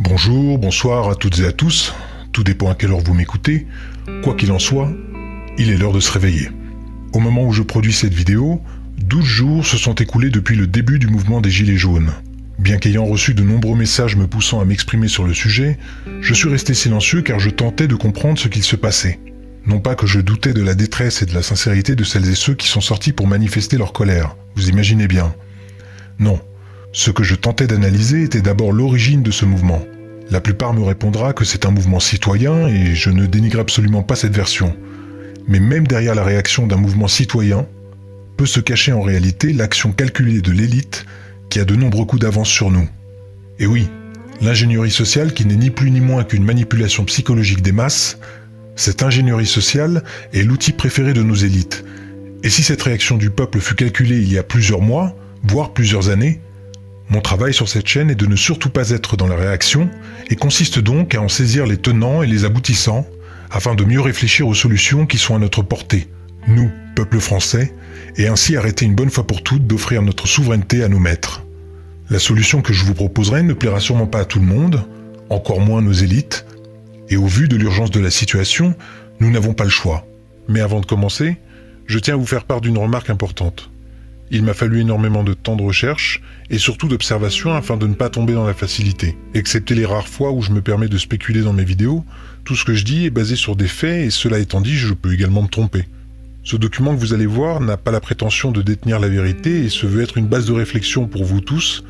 Bonjour, bonsoir à toutes et à tous, tout dépend à quelle heure vous m'écoutez. Quoi qu'il en soit, il est l'heure de se réveiller. Au moment où je produis cette vidéo, 12 jours se sont écoulés depuis le début du mouvement des Gilets jaunes. Bien qu'ayant reçu de nombreux messages me poussant à m'exprimer sur le sujet, je suis resté silencieux car je tentais de comprendre ce qu'il se passait. Non pas que je doutais de la détresse et de la sincérité de celles et ceux qui sont sortis pour manifester leur colère, vous imaginez bien. Non. Ce que je tentais d'analyser était d'abord l'origine de ce mouvement. La plupart me répondra que c'est un mouvement citoyen et je ne dénigre absolument pas cette version. Mais même derrière la réaction d'un mouvement citoyen, peut se cacher en réalité l'action calculée de l'élite qui a de nombreux coups d'avance sur nous. Et oui, l'ingénierie sociale qui n'est ni plus ni moins qu'une manipulation psychologique des masses, cette ingénierie sociale est l'outil préféré de nos élites. Et si cette réaction du peuple fut calculée il y a plusieurs mois, voire plusieurs années, mon travail sur cette chaîne est de ne surtout pas être dans la réaction et consiste donc à en saisir les tenants et les aboutissants afin de mieux réfléchir aux solutions qui sont à notre portée, nous, peuple français, et ainsi arrêter une bonne fois pour toutes d'offrir notre souveraineté à nos maîtres. La solution que je vous proposerai ne plaira sûrement pas à tout le monde, encore moins nos élites, et au vu de l'urgence de la situation, nous n'avons pas le choix. Mais avant de commencer, je tiens à vous faire part d'une remarque importante. Il m'a fallu énormément de temps de recherche et surtout d'observation afin de ne pas tomber dans la facilité. Excepté les rares fois où je me permets de spéculer dans mes vidéos, tout ce que je dis est basé sur des faits et cela étant dit, je peux également me tromper. Ce document que vous allez voir n'a pas la prétention de détenir la vérité et se veut être une base de réflexion pour vous tous,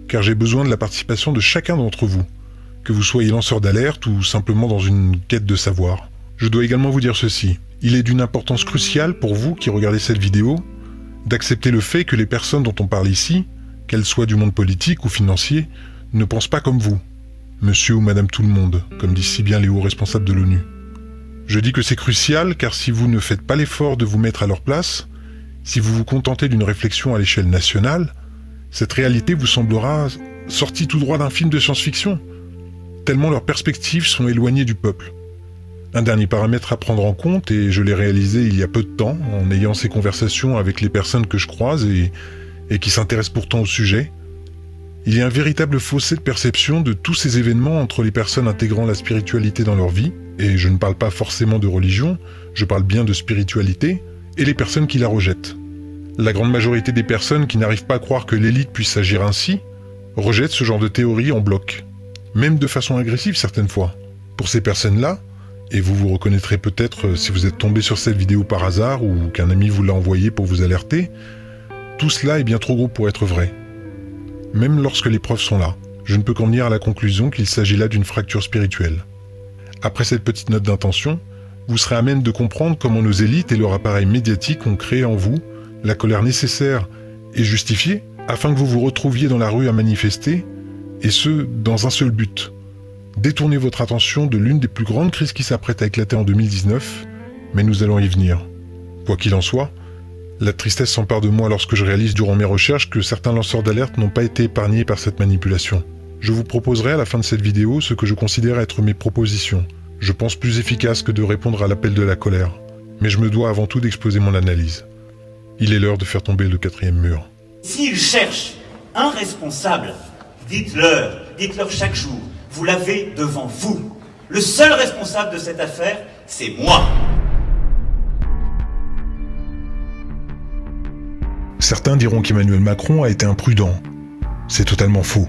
car j'ai besoin de la participation de chacun d'entre vous, que vous soyez lanceur d'alerte ou simplement dans une quête de savoir. Je dois également vous dire ceci, il est d'une importance cruciale pour vous qui regardez cette vidéo, d'accepter le fait que les personnes dont on parle ici, qu'elles soient du monde politique ou financier, ne pensent pas comme vous, monsieur ou madame tout le monde, comme disent si bien les hauts responsables de l'ONU. Je dis que c'est crucial car si vous ne faites pas l'effort de vous mettre à leur place, si vous vous contentez d'une réflexion à l'échelle nationale, cette réalité vous semblera sortie tout droit d'un film de science-fiction, tellement leurs perspectives sont éloignées du peuple. Un dernier paramètre à prendre en compte, et je l'ai réalisé il y a peu de temps, en ayant ces conversations avec les personnes que je croise et qui s'intéressent pourtant au sujet, il y a un véritable fossé de perception de tous ces événements entre les personnes intégrant la spiritualité dans leur vie, et je ne parle pas forcément de religion, je parle bien de spiritualité, et les personnes qui la rejettent. La grande majorité des personnes qui n'arrivent pas à croire que l'élite puisse agir ainsi, rejettent ce genre de théorie en bloc, même de façon agressive certaines fois. Pour ces personnes-là, et vous vous reconnaîtrez peut-être si vous êtes tombé sur cette vidéo par hasard ou qu'un ami vous l'a envoyé pour vous alerter, tout cela est bien trop gros pour être vrai. Même lorsque les preuves sont là, je ne peux qu'en venir à la conclusion qu'il s'agit là d'une fracture spirituelle. Après cette petite note d'intention, vous serez à même de comprendre comment nos élites et leur appareil médiatique ont créé en vous la colère nécessaire et justifiée afin que vous vous retrouviez dans la rue à manifester, et ce, dans un seul but. Détournez votre attention de l'une des plus grandes crises qui s'apprête à éclater en 2019, mais nous allons y venir. Quoi qu'il en soit, la tristesse s'empare de moi lorsque je réalise durant mes recherches que certains lanceurs d'alerte n'ont pas été épargnés par cette manipulation. Je vous proposerai à la fin de cette vidéo ce que je considère être mes propositions. Je pense plus efficaces que de répondre à l'appel de la colère, mais je me dois avant tout d'exposer mon analyse. Il est l'heure de faire tomber le 4e mur. S'ils cherchent un responsable, dites-leur chaque jour. Vous l'avez devant vous. Le seul responsable de cette affaire, c'est moi. Certains diront qu'Emmanuel Macron a été imprudent. C'est totalement faux.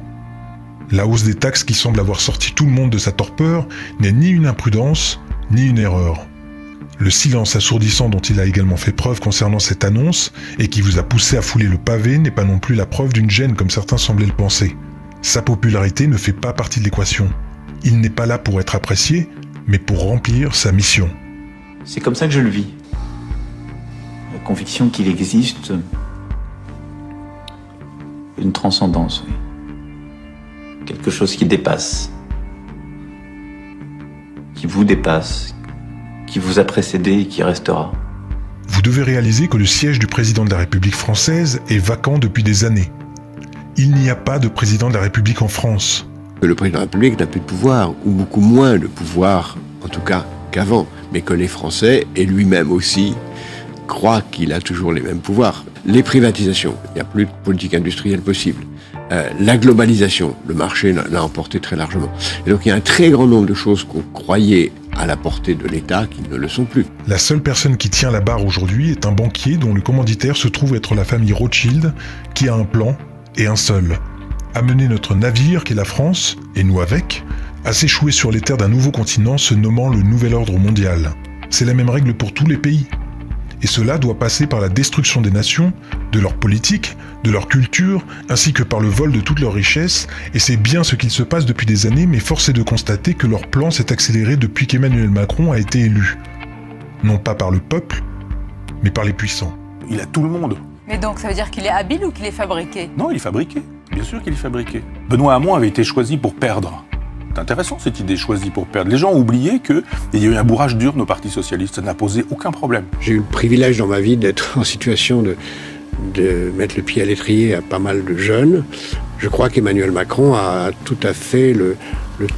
La hausse des taxes qui semble avoir sorti tout le monde de sa torpeur n'est ni une imprudence, ni une erreur. Le silence assourdissant dont il a également fait preuve concernant cette annonce et qui vous a poussé à fouler le pavé n'est pas non plus la preuve d'une gêne comme certains semblaient le penser. Sa popularité ne fait pas partie de l'équation. Il n'est pas là pour être apprécié, mais pour remplir sa mission. C'est comme ça que je le vis. La conviction qu'il existe une transcendance, oui. Quelque chose qui dépasse, qui vous dépasse, qui vous a précédé et qui restera. Vous devez réaliser que le siège du président de la République française est vacant depuis des années. Il n'y a pas de président de la République en France. Le président de la République n'a plus de pouvoir, ou beaucoup moins de pouvoir, en tout cas qu'avant, mais que les Français, et lui-même aussi, croient qu'il a toujours les mêmes pouvoirs. Les privatisations, il n'y a plus de politique industrielle possible. la globalisation. Le marché l'a emporté très largement. Et donc il y a un très grand nombre de choses qu'on croyait à la portée de l'État qui ne le sont plus. La seule personne qui tient la barre aujourd'hui est un banquier dont le commanditaire se trouve être la famille Rothschild, qui a un plan, et un seul. Amener notre navire, qu'est la France, et nous avec, à s'échouer sur les terres d'un nouveau continent se nommant le Nouvel Ordre Mondial. C'est la même règle pour tous les pays. Et cela doit passer par la destruction des nations, de leur politique, de leur culture, ainsi que par le vol de toutes leurs richesses, et c'est bien ce qu'il se passe depuis des années, mais force est de constater que leur plan s'est accéléré depuis qu'Emmanuel Macron a été élu. Non pas par le peuple, mais par les puissants. Il a tout le monde. Mais donc ça veut dire qu'il est habile ou qu'il est fabriqué? Non, il est fabriqué. Bien sûr qu'il est fabriqué. Benoît Hamon avait été choisi pour perdre. C'est intéressant cette idée, choisie pour perdre. Les gens ont oublié qu'il y a eu un bourrage d'urne au Parti Socialiste. Ça n'a posé aucun problème. J'ai eu le privilège dans ma vie d'être en situation de mettre le pied à l'étrier à pas mal de jeunes. Je crois qu'Emmanuel Macron a tout à fait le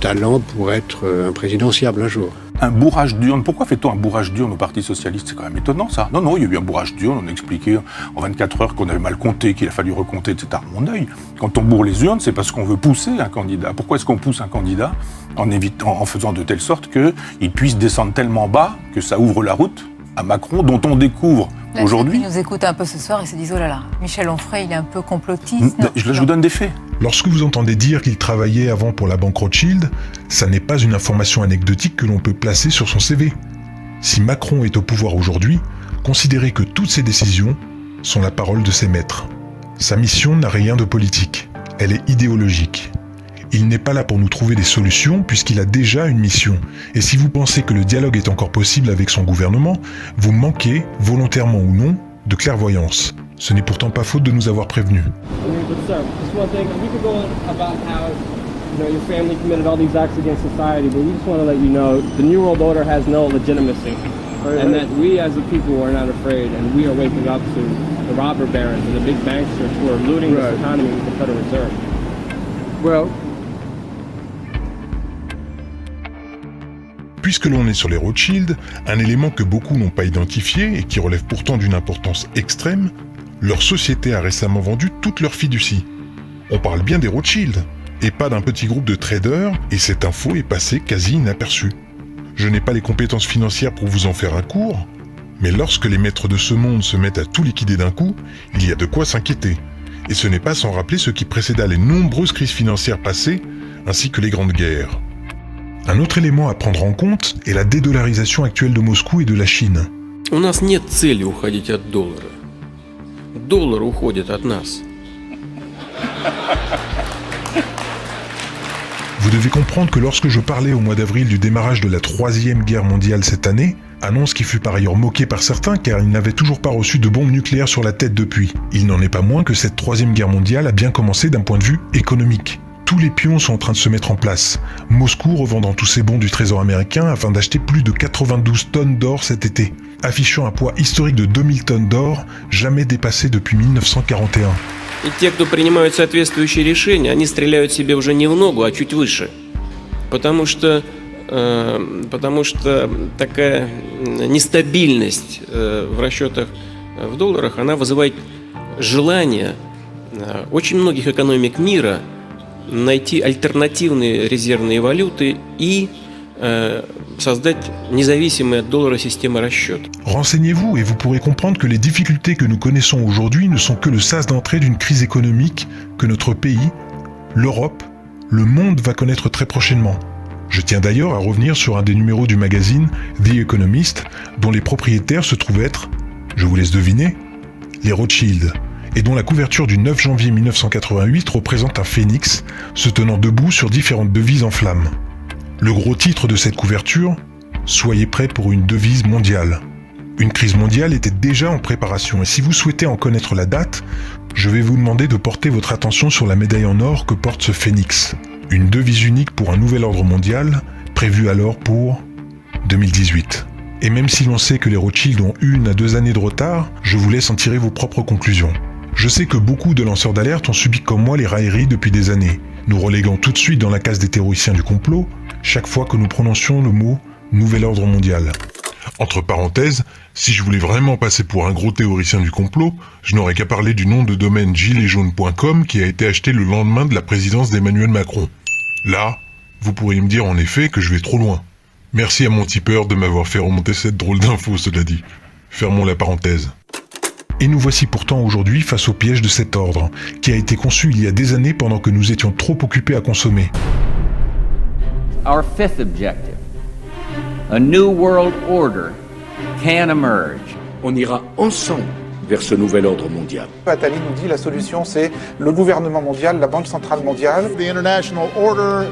talent pour être un présidentiable un jour. Un bourrage d'urne. Pourquoi fait-on un bourrage d'urne au Parti Socialiste? C'est quand même étonnant, ça. Non, il y a eu un bourrage d'urne. On a expliqué en 24 heures qu'on avait mal compté, qu'il a fallu recompter, etc. Mon œil. Quand on bourre les urnes, c'est parce qu'on veut pousser un candidat. Pourquoi est-ce qu'on pousse un candidat? En faisant de telle sorte qu'il puisse descendre tellement bas que ça ouvre la route à Macron, dont on découvre aujourd'hui... Ils nous écoutent un peu ce soir et se disent « Oh là là, Michel Onfray, il est un peu complotiste. » Je vous donne des faits. Lorsque vous entendez dire qu'il travaillait avant pour la banque Rothschild, ça n'est pas une information anecdotique que l'on peut placer sur son CV. Si Macron est au pouvoir aujourd'hui, considérez que toutes ses décisions sont la parole de ses maîtres. Sa mission n'a rien de politique, elle est idéologique. Il n'est pas là pour nous trouver des solutions puisqu'il a déjà une mission. Et si vous pensez que le dialogue est encore possible avec son gouvernement, vous manquez, volontairement ou non, de clairvoyance. Ce n'est pourtant pas faute de nous avoir prévenus. And that we as a people are not afraid, and we are waking up to the robber barons and the big banksters who are looting this economy with the Federal Reserve. Well, puisque l'on est sur les Rothschild, un élément que beaucoup n'ont pas identifié et qui relève pourtant d'une importance extrême, leur société a récemment vendu toute leur fiducie. On parle bien des Rothschild, et pas d'un petit groupe de traders, et cette info est passée quasi inaperçue. Je n'ai pas les compétences financières pour vous en faire un cours, mais lorsque les maîtres de ce monde se mettent à tout liquider d'un coup, il y a de quoi s'inquiéter. Et ce n'est pas sans rappeler ce qui précéda les nombreuses crises financières passées, ainsi que les grandes guerres. Un autre élément à prendre en compte est la dédollarisation actuelle de Moscou et de la Chine. У нас нет цели уходить от доллара. Доллар уходит от нас. Vous devez comprendre que lorsque je parlais au mois d'avril du démarrage de la Troisième Guerre mondiale cette année, annonce qui fut par ailleurs moquée par certains car ils n'avaient toujours pas reçu de bombes nucléaires sur la tête depuis, il n'en est pas moins que cette Troisième Guerre mondiale a bien commencé d'un point de vue économique. Tous les pions sont en train de se mettre en place. Moscou revendant tous ses bons du Trésor américain afin d'acheter plus de 92 tonnes d'or cet été, affichant un poids historique de 2000 tonnes d'or, jamais dépassé depuis 1941. И те, кто принимают соответствующие решения, они стреляют себе уже не в ногу, а чуть выше. Потому что такая нестабильность в расчетах в долларах, она вызывает желание очень многих экономик мира найти альтернативные резервные валюты и создать независимые от доллара системы расчета. Renseignez-vous et vous pourrez comprendre que les difficultés que nous connaissons aujourd'hui ne sont que le sas d'entrée d'une crise économique que notre pays, l'Europe, le monde va connaître très prochainement. Je tiens d'ailleurs à revenir sur un des numéros du magazine The Economist, dont les propriétaires se trouvent être, je vous laisse deviner, les Rothschild, et dont la couverture du 9 janvier 1988 représente un phénix se tenant debout sur différentes devises en flammes. Le gros titre de cette couverture, « Soyez prêts pour une devise mondiale ». Une crise mondiale était déjà en préparation et si vous souhaitez en connaître la date, je vais vous demander de porter votre attention sur la médaille en or que porte ce phénix. Une devise unique pour un nouvel ordre mondial, prévue alors pour 2018. Et même si l'on sait que les Rothschild ont 1 à 2 années de retard, je vous laisse en tirer vos propres conclusions. Je sais que beaucoup de lanceurs d'alerte ont subi comme moi les railleries depuis des années, nous reléguant tout de suite dans la case des théoriciens du complot, chaque fois que nous prononcions le mot « nouvel ordre mondial ». Entre parenthèses, si je voulais vraiment passer pour un gros théoricien du complot, je n'aurais qu'à parler du nom de domaine giletsjaunes.com qui a été acheté le lendemain de la présidence d'Emmanuel Macron. Là, vous pourriez me dire en effet que je vais trop loin. Merci à mon tipeur de m'avoir fait remonter cette drôle d'info, cela dit. Fermons la parenthèse. Et nous voici pourtant aujourd'hui face au piège de cet ordre, qui a été conçu il y a des années pendant que nous étions trop occupés à consommer. Our fifth objective, a new world order can emerge. On ira ensemble vers ce nouvel ordre mondial. Attali nous dit la solution c'est le gouvernement mondial, la Banque centrale mondiale. The international order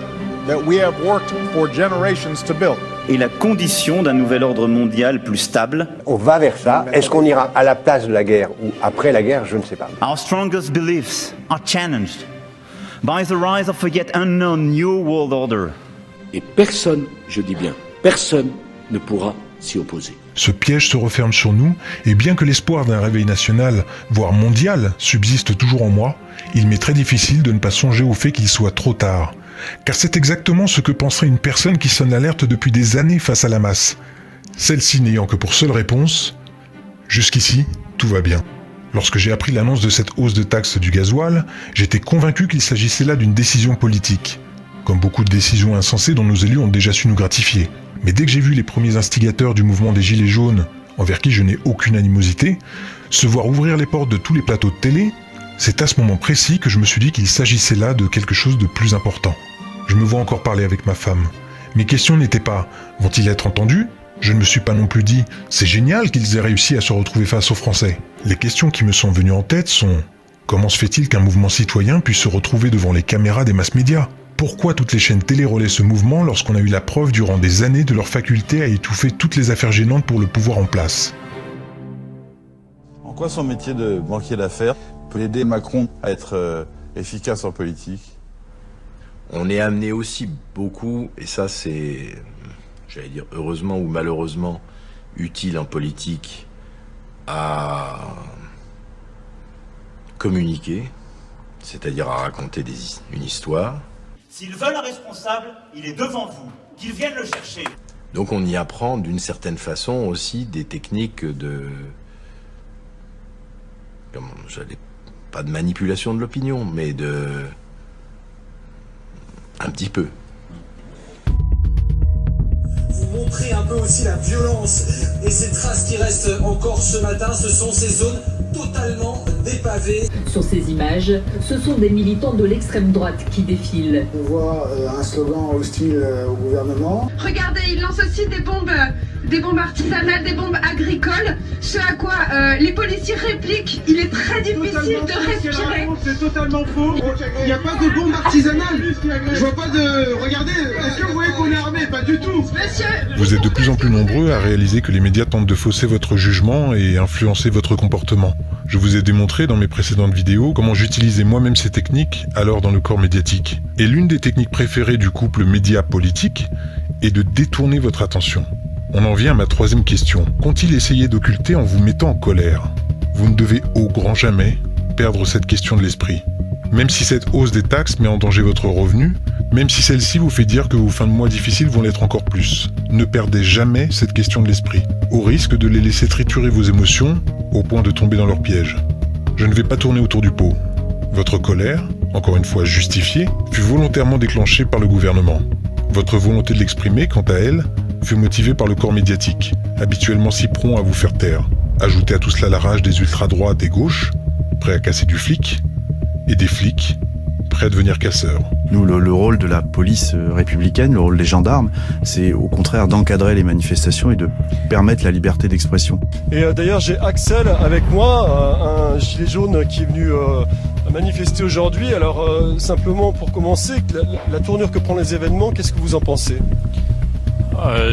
that we have worked for generations to build. Et la condition d'un nouvel ordre mondial plus stable. On va vers ça. Est-ce qu'on ira à la place de la guerre ou après la guerre? Je ne sais pas. Our strongest beliefs are challenged by the rise of a yet unknown new world order. Et personne, je dis bien, personne ne pourra s'y opposer. Ce piège se referme sur nous, et bien que l'espoir d'un réveil national, voire mondial, subsiste toujours en moi, il m'est très difficile de ne pas songer au fait qu'il soit trop tard. Car c'est exactement ce que penserait une personne qui sonne l'alerte depuis des années face à la masse. Celle-ci n'ayant que pour seule réponse « Jusqu'ici, tout va bien ». Lorsque j'ai appris l'annonce de cette hausse de taxe du gasoil, j'étais convaincu qu'il s'agissait là d'une décision politique. Comme beaucoup de décisions insensées dont nos élus ont déjà su nous gratifier. Mais dès que j'ai vu les premiers instigateurs du mouvement des Gilets jaunes, envers qui je n'ai aucune animosité, se voir ouvrir les portes de tous les plateaux de télé, c'est à ce moment précis que je me suis dit qu'il s'agissait là de quelque chose de plus important. Je me vois encore parler avec ma femme. Mes questions n'étaient pas « vont-ils être entendus ?» Je ne me suis pas non plus dit « c'est génial qu'ils aient réussi à se retrouver face aux Français ». Les questions qui me sont venues en tête sont « comment se fait-il qu'un mouvement citoyen puisse se retrouver devant les caméras des masses médias ?» Pourquoi toutes les chaînes télé relaient ce mouvement lorsqu'on a eu la preuve durant des années de leur faculté à étouffer toutes les affaires gênantes pour le pouvoir en place? En quoi son métier de banquier d'affaires peut aider Macron à être efficace en politique? On est amené aussi beaucoup, et ça c'est, j'allais dire heureusement ou malheureusement, utile en politique, à communiquer, c'est-à-dire à raconter une histoire. S'ils veulent un responsable, il est devant vous. Qu'ils viennent le chercher. Donc on y apprend d'une certaine façon aussi des techniques de... pas de manipulation de l'opinion, mais de... un petit peu. Vous montrez un peu aussi la violence et ces traces qui restent encore ce matin, ce sont ces zones totalement dépavées. Sur ces images, ce sont des militants de l'extrême droite qui défilent. On voit un slogan hostile au gouvernement. Regardez, ils lancent aussi des bombes artisanales, des bombes agricoles, ce à quoi les policiers répliquent. Il est très difficile de respirer. C'est totalement faux. Il n'y a pas de bombes artisanales. Je vois pas de... Regardez, est-ce que vous voyez qu'on est armé? Pas du tout. Monsieur... Vous êtes de plus en plus nombreux à réaliser que les médias tentent de fausser votre jugement et influencer votre comportement. Je vous ai démontré dans mes précédentes vidéos comment j'utilisais moi-même ces techniques alors dans le corps médiatique. Et l'une des techniques préférées du couple média-politique est de détourner votre attention. On en vient à ma troisième question. Qu'ont-ils essayé d'occulter en vous mettant en colère? Vous ne devez au grand jamais perdre cette question de l'esprit. Même si cette hausse des taxes met en danger votre revenu, même si celle-ci vous fait dire que vos fins de mois difficiles vont l'être encore plus, ne perdez jamais cette question de l'esprit, au risque de les laisser triturer vos émotions au point de tomber dans leur piège. Je ne vais pas tourner autour du pot. Votre colère, encore une fois justifiée, fut volontairement déclenchée par le gouvernement. Votre volonté de l'exprimer, quant à elle, fut motivée par le corps médiatique, habituellement si prompt à vous faire taire. Ajoutez à tout cela la rage des ultra-droites et gauches, prêts à casser du flic, et des flics, prêts à devenir casseurs. Nous, le rôle de la police républicaine, le rôle des gendarmes, c'est au contraire d'encadrer les manifestations et de permettre la liberté d'expression. Et d'ailleurs, j'ai Axel avec moi, un gilet jaune qui est venu manifester aujourd'hui. Alors, simplement pour commencer, la tournure que prennent les événements, qu'est-ce que vous en pensez ?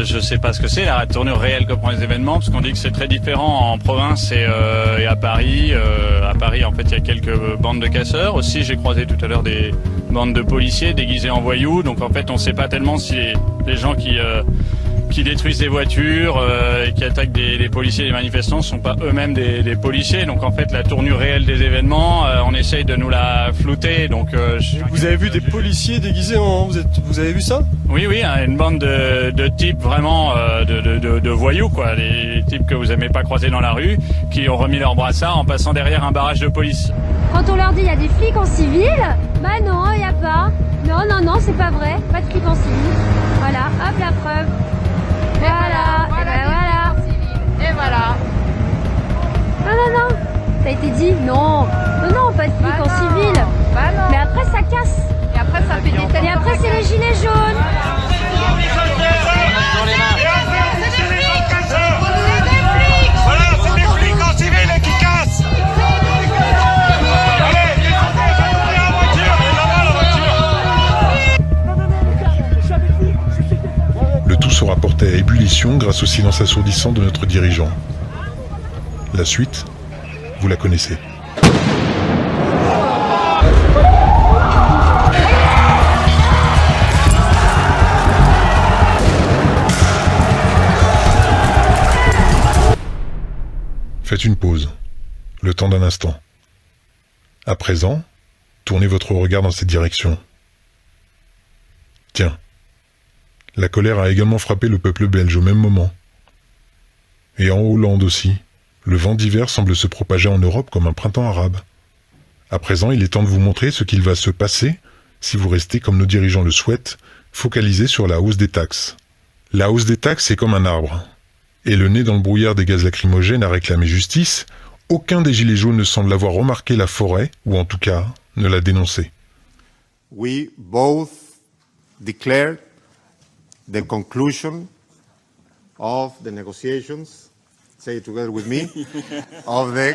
Je sais pas ce que c'est la tournure réelle que prend les événements, parce qu'on dit que c'est très différent en province et à Paris. À Paris, en fait, il y a quelques bandes de casseurs. Aussi, j'ai croisé tout à l'heure des bandes de policiers déguisés en voyous. Donc, en fait, on sait pas tellement si les gens qui qui détruisent des voitures et qui attaquent des policiers et des manifestants ne sont pas eux-mêmes des policiers. Donc en fait, la tournure réelle des événements, on essaye de nous la flouter. Donc, vous avez vu des policiers déguisés en... Vous avez vu ça? Oui, une bande de types vraiment de voyous, quoi. Les types que vous aimez pas croiser dans la rue, qui ont remis leur brassard en passant derrière un barrage de police. Quand on leur dit il y a des flics en civil, bah non, il n'y a pas. Non, c'est pas vrai, pas de flics en civil. Voilà, hop la preuve. Voilà. Et voilà. Non, ça a été dit. Non, pas de flics en civil. Bah non. Mais après ça casse. Et après ça fait des têtes. Et après c'est les gilets jaunes. Le tout sera porté à ébullition grâce au silence assourdissant de notre dirigeant. La suite, vous la connaissez. Faites une pause, le temps d'un instant. À présent, tournez votre regard dans cette direction. Tiens, la colère a également frappé le peuple belge au même moment. Et en Hollande aussi, le vent d'hiver semble se propager en Europe comme un printemps arabe. À présent, il est temps de vous montrer ce qu'il va se passer si vous restez, comme nos dirigeants le souhaitent, focalisés sur la hausse des taxes. La hausse des taxes est comme un arbre. Et le nez dans le brouillard des gaz lacrymogènes a réclamé justice, aucun des gilets jaunes ne semble avoir remarqué la forêt, ou en tout cas, ne l'a dénoncé. We both declared the conclusion of the negotiations, say it together with me, of the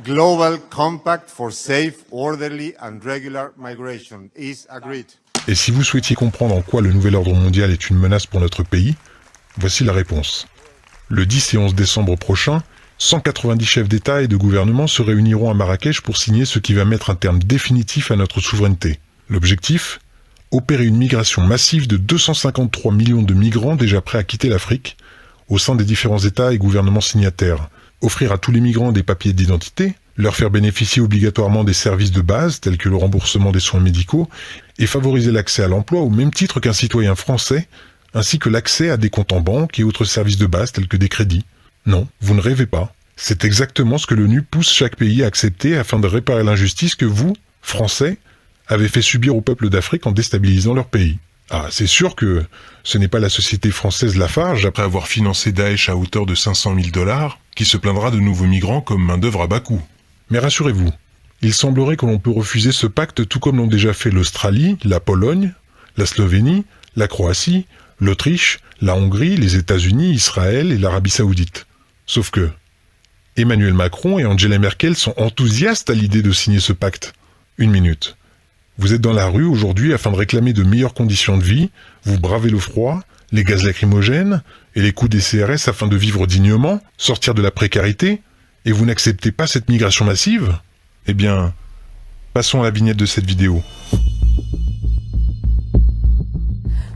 Global Compact for Safe, Orderly and Regular Migration is agreed. Et si vous souhaitiez comprendre en quoi le nouvel ordre mondial est une menace pour notre pays, voici la réponse. Le 10 et 11 décembre prochain, 190 chefs d'État et de gouvernement se réuniront à Marrakech pour signer ce qui va mettre un terme définitif à notre souveraineté. L'objectif ? Opérer une migration massive de 253 millions de migrants déjà prêts à quitter l'Afrique, au sein des différents États et gouvernements signataires. Offrir à tous les migrants des papiers d'identité, leur faire bénéficier obligatoirement des services de base tels que le remboursement des soins médicaux, et favoriser l'accès à l'emploi au même titre qu'un citoyen français, ainsi que l'accès à des comptes en banque et autres services de base tels que des crédits. Non, vous ne rêvez pas. C'est exactement ce que l'ONU pousse chaque pays à accepter afin de réparer l'injustice que vous, Français, avez fait subir au peuple d'Afrique en déstabilisant leur pays. Ah, c'est sûr que ce n'est pas la société française Lafarge, après avoir financé Daesh à hauteur de 500 000 $, qui se plaindra de nouveaux migrants comme main-d'œuvre à bas coût. Mais rassurez-vous, il semblerait que l'on peut refuser ce pacte tout comme l'ont déjà fait l'Australie, la Pologne, la Slovénie, la Croatie, l'Autriche, la Hongrie, les États-Unis, Israël et l'Arabie Saoudite. Sauf que Emmanuel Macron et Angela Merkel sont enthousiastes à l'idée de signer ce pacte. Une minute. Vous êtes dans la rue aujourd'hui afin de réclamer de meilleures conditions de vie, vous bravez le froid, les gaz lacrymogènes et les coûts des CRS afin de vivre dignement, sortir de la précarité, et vous n'acceptez pas cette migration massive ? Eh bien, passons à la vignette de cette vidéo.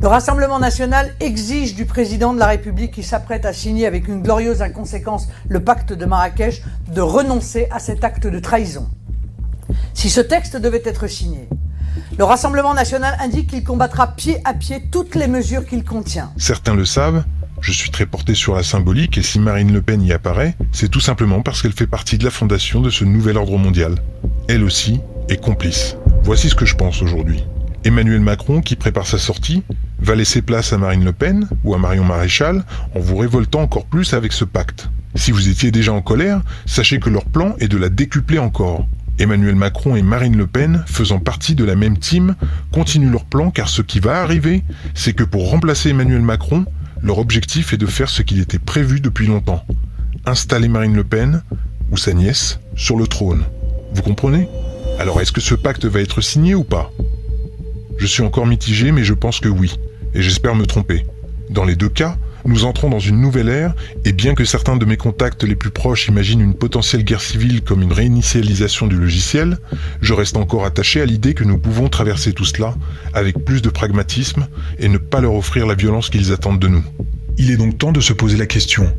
Le Rassemblement national exige du président de la République qui s'apprête à signer avec une glorieuse inconséquence le pacte de Marrakech de renoncer à cet acte de trahison. Si ce texte devait être signé, le Rassemblement national indique qu'il combattra pied à pied toutes les mesures qu'il contient. Certains le savent, je suis très porté sur la symbolique et si Marine Le Pen y apparaît, c'est tout simplement parce qu'elle fait partie de la fondation de ce nouvel ordre mondial. Elle aussi est complice. Voici ce que je pense aujourd'hui. Emmanuel Macron, qui prépare sa sortie, va laisser place à Marine Le Pen ou à Marion Maréchal en vous révoltant encore plus avec ce pacte. Si vous étiez déjà en colère, sachez que leur plan est de la décupler encore. Emmanuel Macron et Marine Le Pen, faisant partie de la même team, continuent leur plan car ce qui va arriver, c'est que pour remplacer Emmanuel Macron, leur objectif est de faire ce qu'il était prévu depuis longtemps. Installer Marine Le Pen, ou sa nièce, sur le trône. Vous comprenez ? Alors est-ce que ce pacte va être signé ou pas ? Je suis encore mitigé, mais je pense que oui, et j'espère me tromper. Dans les deux cas, nous entrons dans une nouvelle ère, et bien que certains de mes contacts les plus proches imaginent une potentielle guerre civile comme une réinitialisation du logiciel, je reste encore attaché à l'idée que nous pouvons traverser tout cela avec plus de pragmatisme et ne pas leur offrir la violence qu'ils attendent de nous. Il est donc temps de se poser la question.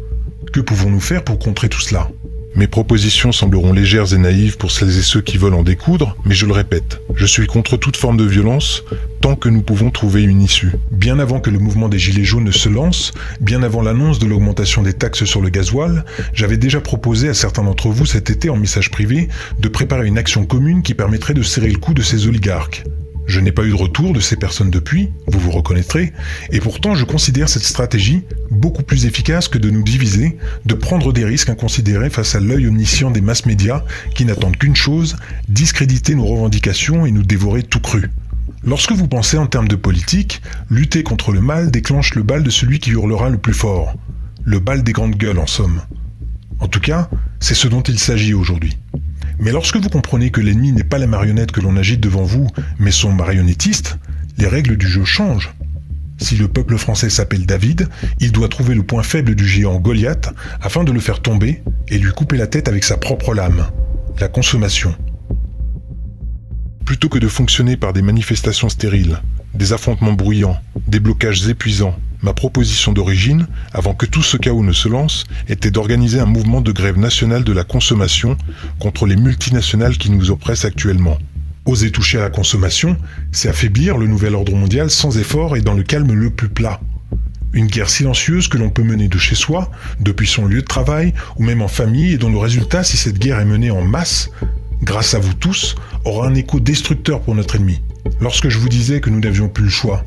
Que pouvons-nous faire pour contrer tout cela ? Mes propositions sembleront légères et naïves pour celles et ceux qui veulent en découdre, mais je le répète, je suis contre toute forme de violence tant que nous pouvons trouver une issue. Bien avant que le mouvement des Gilets jaunes ne se lance, bien avant l'annonce de l'augmentation des taxes sur le gasoil, j'avais déjà proposé à certains d'entre vous cet été en message privé de préparer une action commune qui permettrait de serrer le cou de ces oligarques. Je n'ai pas eu de retour de ces personnes depuis, vous vous reconnaîtrez, et pourtant je considère cette stratégie beaucoup plus efficace que de nous diviser, de prendre des risques inconsidérés face à l'œil omniscient des masses médias qui n'attendent qu'une chose, discréditer nos revendications et nous dévorer tout cru. Lorsque vous pensez en termes de politique, lutter contre le mal déclenche le bal de celui qui hurlera le plus fort. Le bal des grandes gueules en somme. En tout cas, c'est ce dont il s'agit aujourd'hui. Mais lorsque vous comprenez que l'ennemi n'est pas la marionnette que l'on agite devant vous, mais son marionnettiste, les règles du jeu changent. Si le peuple français s'appelle David, il doit trouver le point faible du géant Goliath afin de le faire tomber et lui couper la tête avec sa propre lame, la consommation. Plutôt que de fonctionner par des manifestations stériles, des affrontements bruyants, des blocages épuisants, ma proposition d'origine, avant que tout ce chaos ne se lance, était d'organiser un mouvement de grève nationale de la consommation contre les multinationales qui nous oppressent actuellement. Oser toucher à la consommation, c'est affaiblir le nouvel ordre mondial sans effort et dans le calme le plus plat. Une guerre silencieuse que l'on peut mener de chez soi, depuis son lieu de travail, ou même en famille, et dont le résultat, si cette guerre est menée en masse, grâce à vous tous, aura un écho destructeur pour notre ennemi. Lorsque je vous disais que nous n'avions plus le choix,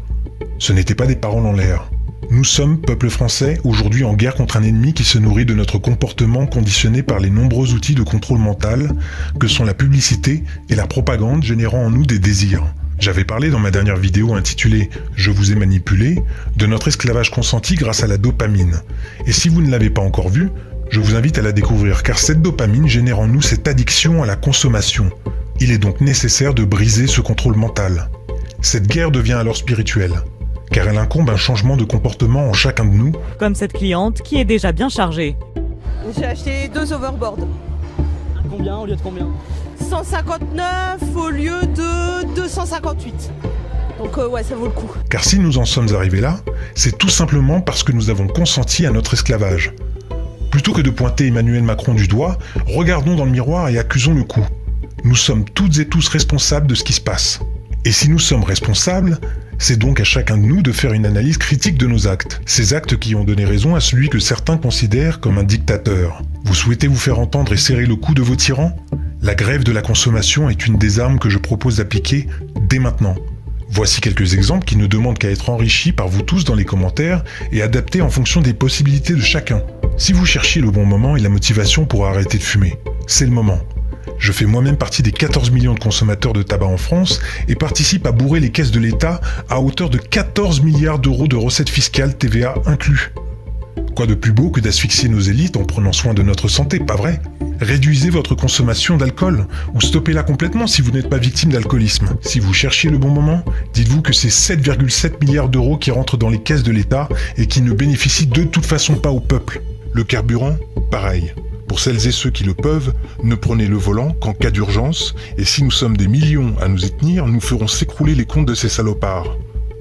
ce n'étaient pas des paroles en l'air. Nous sommes, peuple français, aujourd'hui en guerre contre un ennemi qui se nourrit de notre comportement conditionné par les nombreux outils de contrôle mental que sont la publicité et la propagande générant en nous des désirs. J'avais parlé dans ma dernière vidéo intitulée « Je vous ai manipulé » de notre esclavage consenti grâce à la dopamine. Et si vous ne l'avez pas encore vue, je vous invite à la découvrir car cette dopamine génère en nous cette addiction à la consommation. Il est donc nécessaire de briser ce contrôle mental. Cette guerre devient alors spirituelle, car elle incombe un changement de comportement en chacun de nous. Comme cette cliente qui est déjà bien chargée. J'ai acheté 2 overboards. Combien au lieu de combien ? 159 au lieu de 258. Donc ouais, ça vaut le coup. Car si nous en sommes arrivés là, c'est tout simplement parce que nous avons consenti à notre esclavage. Plutôt que de pointer Emmanuel Macron du doigt, regardons dans le miroir et accusons le coup. Nous sommes toutes et tous responsables de ce qui se passe. Et si nous sommes responsables, c'est donc à chacun de nous de faire une analyse critique de nos actes. Ces actes qui ont donné raison à celui que certains considèrent comme un dictateur. Vous souhaitez vous faire entendre et serrer le cou de vos tyrans ? La grève de la consommation est une des armes que je propose d'appliquer dès maintenant. Voici quelques exemples qui ne demandent qu'à être enrichis par vous tous dans les commentaires et adaptés en fonction des possibilités de chacun. Si vous cherchiez le bon moment et la motivation pour arrêter de fumer, c'est le moment. Je fais moi-même partie des 14 millions de consommateurs de tabac en France et participe à bourrer les caisses de l'État à hauteur de 14 milliards d'euros de recettes fiscales TVA inclus. Quoi de plus beau que d'asphyxier nos élites en prenant soin de notre santé, pas vrai ? Réduisez votre consommation d'alcool ou stoppez-la complètement si vous n'êtes pas victime d'alcoolisme. Si vous cherchiez le bon moment, dites-vous que c'est 7,7 milliards d'euros qui rentrent dans les caisses de l'État et qui ne bénéficient de toute façon pas au peuple. Le carburant, pareil. Pour celles et ceux qui le peuvent, ne prenez le volant qu'en cas d'urgence, et si nous sommes des millions à nous y tenir, nous ferons s'écrouler les comptes de ces salopards.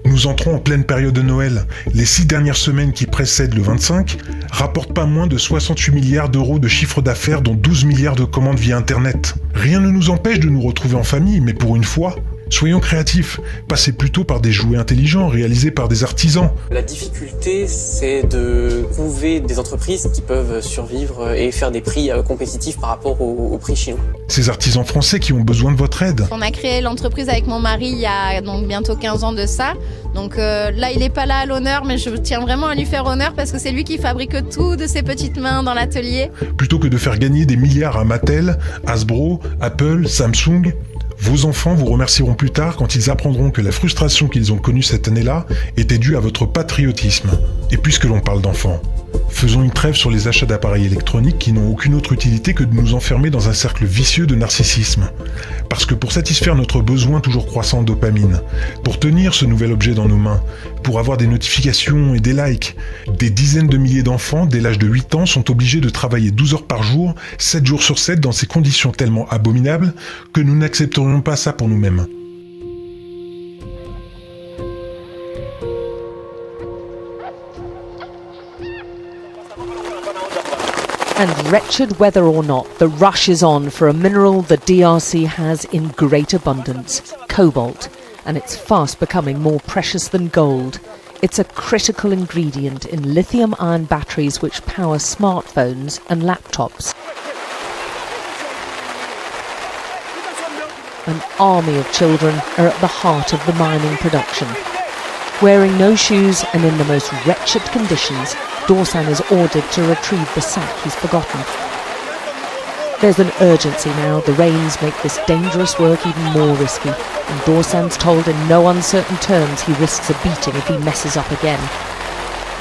Nous entrons en pleine période de Noël. Les 6 dernières semaines qui précèdent le 25 rapportent pas moins de 68 milliards d'euros de chiffre d'affaires, dont 12 milliards de commandes via Internet. Rien ne nous empêche de nous retrouver en famille, mais pour une fois, soyons créatifs. Passez plutôt par des jouets intelligents réalisés par des artisans. La difficulté, c'est de trouver des entreprises qui peuvent survivre et faire des prix compétitifs par rapport aux prix chinois. Ces artisans français qui ont besoin de votre aide. On a créé l'entreprise avec mon mari il y a donc bientôt 15 ans de ça. Donc là, il n'est pas là à l'honneur, mais je tiens vraiment à lui faire honneur parce que c'est lui qui fabrique tout de ses petites mains dans l'atelier. Plutôt que de faire gagner des milliards à Mattel, Hasbro, Apple, Samsung, vos enfants vous remercieront plus tard quand ils apprendront que la frustration qu'ils ont connue cette année-là était due à votre patriotisme. Et puisque l'on parle d'enfants, faisons une trêve sur les achats d'appareils électroniques qui n'ont aucune autre utilité que de nous enfermer dans un cercle vicieux de narcissisme. Parce que pour satisfaire notre besoin toujours croissant de dopamine, pour tenir ce nouvel objet dans nos mains, pour avoir des notifications et des likes, des dizaines de milliers d'enfants dès l'âge de 8 ans sont obligés de travailler 12 heures par jour, 7 jours sur 7 dans ces conditions tellement abominables que nous n'accepterions pas ça pour nous-mêmes. And wretched whether or not, the rush is on for a mineral the DRC has in great abundance, cobalt, and it's fast becoming more precious than gold. It's a critical ingredient in lithium-ion batteries which power smartphones and laptops. An army of children are at the heart of the mining production. Wearing no shoes and in the most wretched conditions, Dorsan is ordered to retrieve the sack he's forgotten. There's an urgency now. The rains make this dangerous work even more risky, and Dorsan's told in no uncertain terms he risks a beating if he messes up again.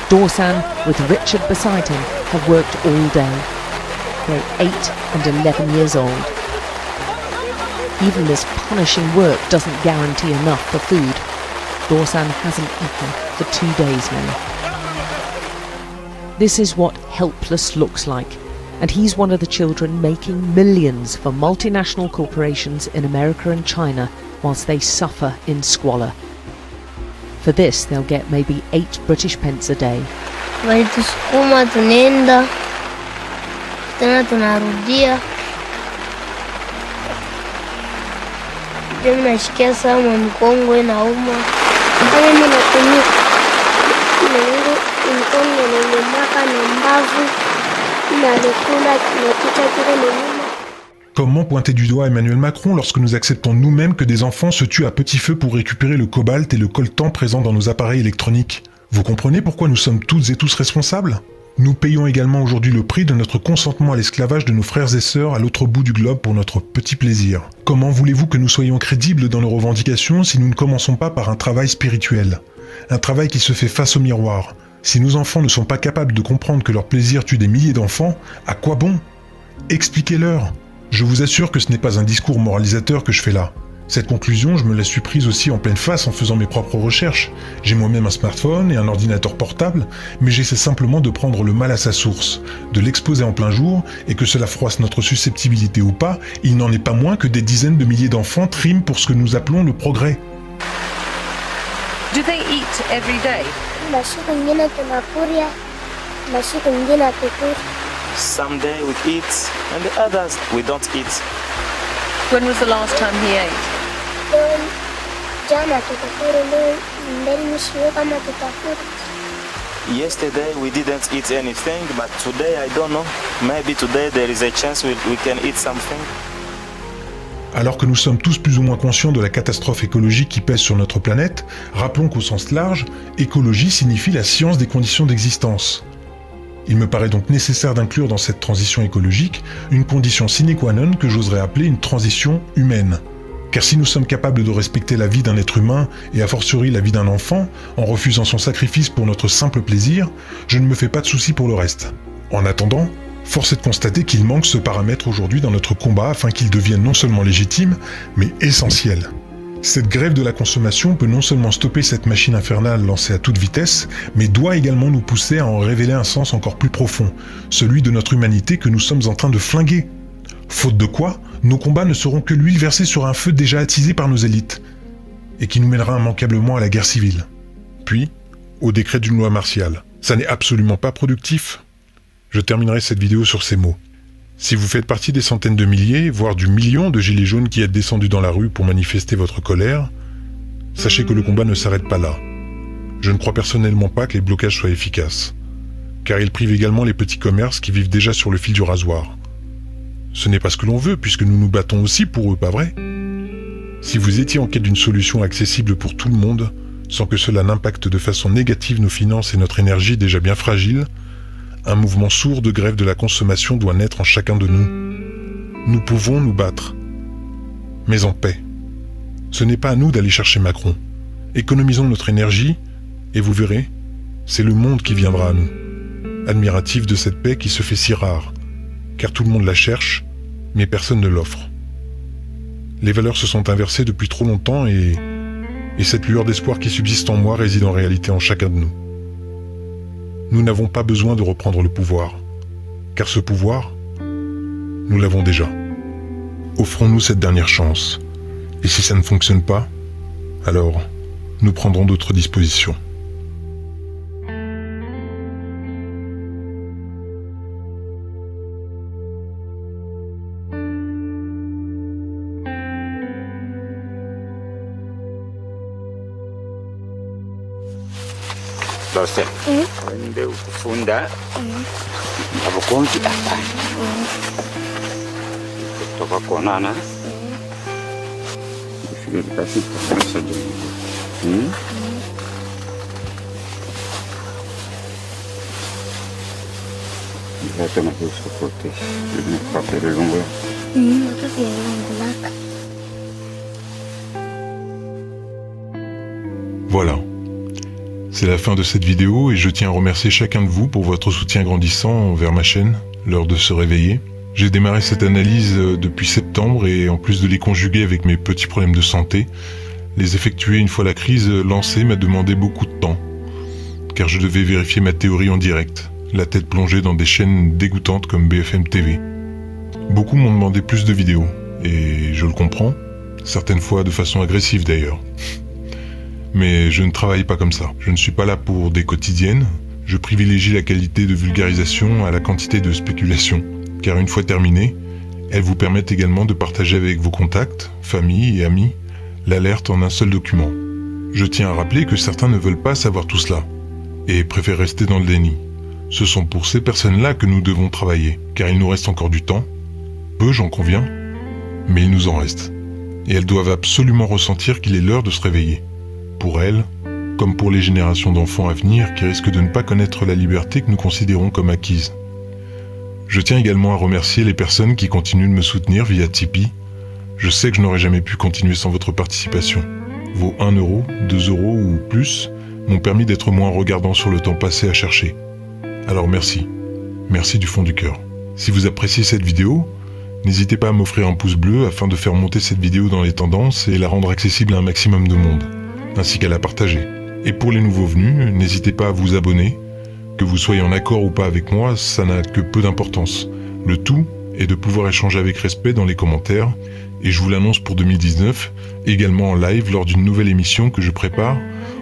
Dorsan, with Richard beside him, have worked all day. They're 8 and 11 years old. Even this punishing work doesn't guarantee enough for food. Dorsan hasn't eaten for 2 days now. This is what helpless looks like, and he's one of the children making millions for multinational corporations in America and China whilst they suffer in squalor. For this, they'll get maybe 8 British pence a day. Walitusukuma tunaenda tena tunarudia. Mimi nashikia sana mkongo inauma. Kama mimi natumia mkongo inaumaka na mbavu na lekula na kichwa kile nyuma. Comment pointer du doigt Emmanuel Macron lorsque nous acceptons nous-mêmes que des enfants se tuent à petit feu pour récupérer le cobalt et le coltan présents dans nos appareils électroniques? Vous comprenez pourquoi nous sommes toutes et tous responsables? Nous payons également aujourd'hui le prix de notre consentement à l'esclavage de nos frères et sœurs à l'autre bout du globe pour notre petit plaisir. Comment voulez-vous que nous soyons crédibles dans nos revendications si nous ne commençons pas par un travail spirituel? Un travail qui se fait face au miroir. Si nos enfants ne sont pas capables de comprendre que leur plaisir tue des milliers d'enfants, à quoi bon? Expliquez-leur. Je vous assure que ce n'est pas un discours moralisateur que je fais là. Cette conclusion, je me la suis prise aussi en pleine face en faisant mes propres recherches. J'ai moi-même un smartphone et un ordinateur portable, mais j'essaie simplement de prendre le mal à sa source, de l'exposer en plein jour, et que cela froisse notre susceptibilité ou pas, il n'en est pas moins que des dizaines de milliers d'enfants triment pour ce que nous appelons le progrès. Do they eat every day? Some day we eat, and the others we don't eat. When was the last time he ate? Yesterday we didn't eat anything, but today I don't know. Maybe today there is a chance we can eat something. Alors que nous sommes tous plus ou moins conscients de la catastrophe écologique qui pèse sur notre planète, rappelons qu'au sens large, écologie signifie la science des conditions d'existence. Il me paraît donc nécessaire d'inclure dans cette transition écologique une condition sine qua non que j'oserais appeler une transition humaine. Car si nous sommes capables de respecter la vie d'un être humain, et a fortiori la vie d'un enfant, en refusant son sacrifice pour notre simple plaisir, je ne me fais pas de soucis pour le reste. En attendant, force est de constater qu'il manque ce paramètre aujourd'hui dans notre combat afin qu'il devienne non seulement légitime, mais essentiel. Cette grève de la consommation peut non seulement stopper cette machine infernale lancée à toute vitesse, mais doit également nous pousser à en révéler un sens encore plus profond, celui de notre humanité que nous sommes en train de flinguer. Faute de quoi, nos combats ne seront que l'huile versée sur un feu déjà attisé par nos élites, et qui nous mènera immanquablement à la guerre civile. Puis, au décret d'une loi martiale. Ça n'est absolument pas productif. Je terminerai cette vidéo sur ces mots. Si vous faites partie des centaines de milliers, voire du million de gilets jaunes qui êtes descendus dans la rue pour manifester votre colère, sachez que le combat ne s'arrête pas là. Je ne crois personnellement pas que les blocages soient efficaces, car ils privent également les petits commerces qui vivent déjà sur le fil du rasoir. Ce n'est pas ce que l'on veut, puisque nous nous battons aussi pour eux, pas vrai? Si vous étiez en quête d'une solution accessible pour tout le monde, sans que cela n'impacte de façon négative nos finances et notre énergie déjà bien fragiles, un mouvement sourd de grève de la consommation doit naître en chacun de nous. Nous pouvons nous battre, mais en paix. Ce n'est pas à nous d'aller chercher Macron. Économisons notre énergie, et vous verrez, c'est le monde qui viendra à nous, admiratif de cette paix qui se fait si rare, car tout le monde la cherche, mais personne ne l'offre. Les valeurs se sont inversées depuis trop longtemps et cette lueur d'espoir qui subsiste en moi réside en réalité en chacun de nous. Nous n'avons pas besoin de reprendre le pouvoir, car ce pouvoir, nous l'avons déjà. Offrons-nous cette dernière chance, et si ça ne fonctionne pas, alors nous prendrons d'autres dispositions. lose nde ukufunda abukonzi apa kutoka kuonana kufikia basi kwa Itu nak usah putih, ini pakai dulu. Itu dia yang gelap. Voilà. C'est la fin de cette vidéo et je tiens à remercier chacun de vous pour votre soutien grandissant envers ma chaîne, l'heure de se réveiller. J'ai démarré cette analyse depuis septembre et en plus de les conjuguer avec mes petits problèmes de santé, les effectuer une fois la crise lancée m'a demandé beaucoup de temps, car je devais vérifier ma théorie en direct, la tête plongée dans des chaînes dégoûtantes comme BFM TV. Beaucoup m'ont demandé plus de vidéos, et je le comprends, certaines fois de façon agressive d'ailleurs. Mais je ne travaille pas comme ça, je ne suis pas là pour des quotidiennes, je privilégie la qualité de vulgarisation à la quantité de spéculation, car une fois terminées, elles vous permettent également de partager avec vos contacts, famille et amis, l'alerte en un seul document. Je tiens à rappeler que certains ne veulent pas savoir tout cela, et préfèrent rester dans le déni. Ce sont pour ces personnes-là que nous devons travailler, car il nous reste encore du temps, peu j'en conviens, mais il nous en reste. Et elles doivent absolument ressentir qu'il est l'heure de se réveiller. Pour elles, comme pour les générations d'enfants à venir qui risquent de ne pas connaître la liberté que nous considérons comme acquise. Je tiens également à remercier les personnes qui continuent de me soutenir via Tipeee. Je sais que je n'aurais jamais pu continuer sans votre participation. Vos 1 euro, 2 euros ou plus m'ont permis d'être moins regardant sur le temps passé à chercher. Alors merci. Merci du fond du cœur. Si vous appréciez cette vidéo, n'hésitez pas à m'offrir un pouce bleu afin de faire monter cette vidéo dans les tendances et la rendre accessible à un maximum de monde, ainsi qu'à la partager. Et pour les nouveaux venus, n'hésitez pas à vous abonner. Que vous soyez en accord ou pas avec moi, ça n'a que peu d'importance. Le tout est de pouvoir échanger avec respect dans les commentaires, et je vous l'annonce pour 2019, également en live lors d'une nouvelle émission que je prépare,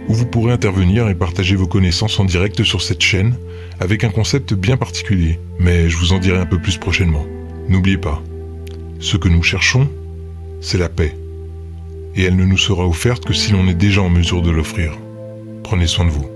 où vous pourrez intervenir et partager vos connaissances en direct sur cette chaîne, avec un concept bien particulier, mais je vous en dirai un peu plus prochainement. N'oubliez pas, ce que nous cherchons, c'est la paix, et elle ne nous sera offerte que si l'on est déjà en mesure de l'offrir. Prenez soin de vous.